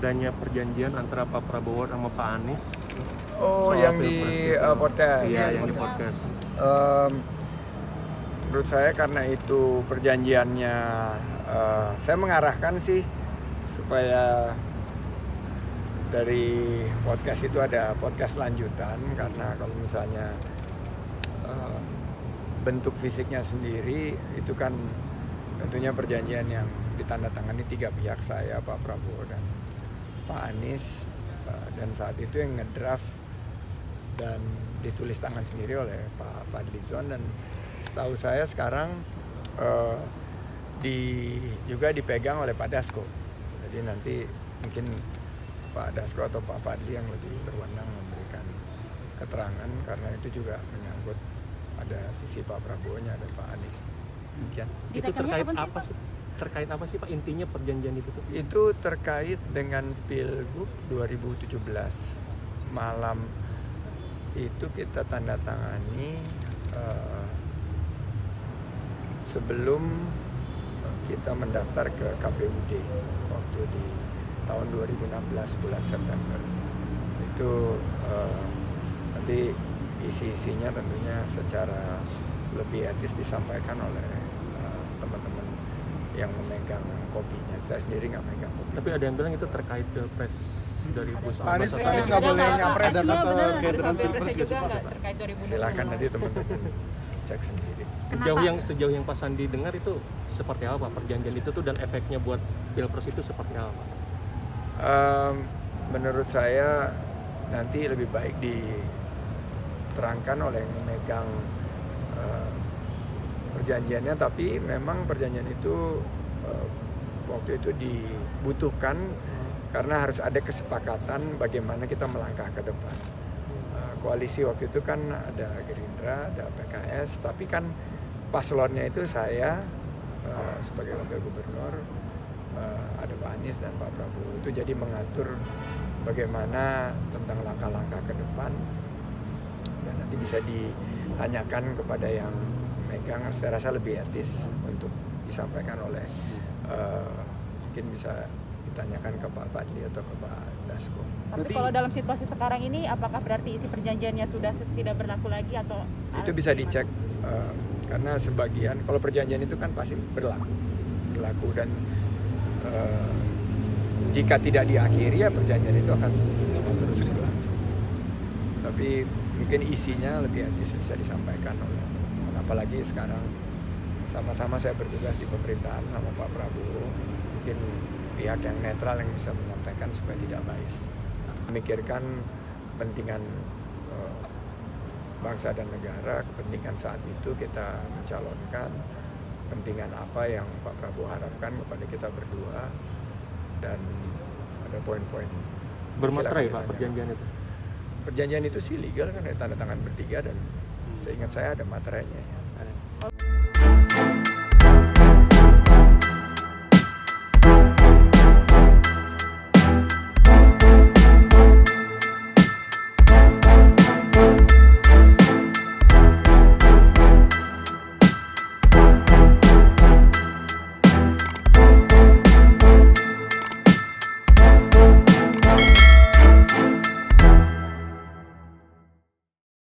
adanya perjanjian antara Pak Prabowo sama Pak Anies. Oh, soal yang di Pilpres itu. podcast. Iya, yang di podcast. Menurut saya karena itu perjanjiannya, saya mengarahkan sih supaya dari podcast itu ada podcast lanjutan, karena kalau misalnya bentuk fisiknya sendiri itu kan tentunya perjanjian yang ditandatangani 3 pihak, saya, Pak Prabowo dan Pak Anies, dan saat itu yang ngedraft dan ditulis tangan sendiri oleh Pak Fadlizon, dan setahu saya sekarang juga dipegang oleh Pak Dasko. Jadi nanti mungkin Pak Dasko atau Pak Fadli yang lebih berwenang memberikan keterangan, karena itu juga menyangkut ada sisi Pak Prabowo-nya, ada Pak Anies. Demikian. Itu terkait apa sih? Terkait apa sih Pak intinya perjanjian itu tuh? Itu terkait dengan Pilgub 2017. Malam itu kita tanda tangani sebelum kita mendaftar ke KPUD waktu di tahun 2016 bulan September. Itu nanti isi-isinya tentunya secara lebih etis disampaikan oleh teman-teman yang memegang kopinya. Saya sendiri nggak megang kopi. Tapi ada yang bilang itu terkait Pilpres 2019. Pak Anies nggak boleh nyapres atau kaitan Pilpres juga nggak terkait 2019. Silakan nanti teman-teman cek sendiri. Sejauh yang Pak Sandi dengar itu seperti apa Pak perjanjian itu tuh, dan efeknya buat Pilpres itu seperti apa Pak? Menurut saya nanti lebih baik diterangkan oleh yang memegang perjanjiannya, tapi memang perjanjian itu waktu itu dibutuhkan karena harus ada kesepakatan bagaimana kita melangkah ke depan. Koalisi waktu itu kan ada Gerindra, ada PKS, tapi kan paslonnya itu saya sebagai wakil gubernur, ada Pak Anies dan Pak Prabowo. Itu jadi mengatur bagaimana tentang langkah-langkah ke depan, dan nanti bisa ditanyakan kepada yang megang. Saya rasa lebih etis untuk disampaikan oleh mungkin bisa ditanyakan ke Pak Fadli atau ke Pak Dasko. Tapi kalau dalam situasi sekarang ini, apakah berarti isi perjanjiannya sudah tidak berlaku lagi atau? Itu bisa dicek, karena sebagian, kalau perjanjian itu kan pasti berlaku dan jika tidak diakhiri ya perjanjian itu akan terus berlangsung. Tapi mungkin isinya lebih etis bisa disampaikan oleh teman-teman, apalagi sekarang sama-sama saya bertugas di pemerintahan sama Pak Prabowo, mungkin pihak yang netral yang bisa menyampaikan supaya tidak bias. Memikirkan kepentingan bangsa dan negara, kepentingan saat itu kita mencalonkan, kepentingan apa yang Pak Prabowo harapkan kepada kita berdua, dan ada poin-poin. Bermaterai Pak perjanjian itu? Perjanjian itu sih legal kan, ada tanda tangan bertiga, dan seingat saya ada materainya.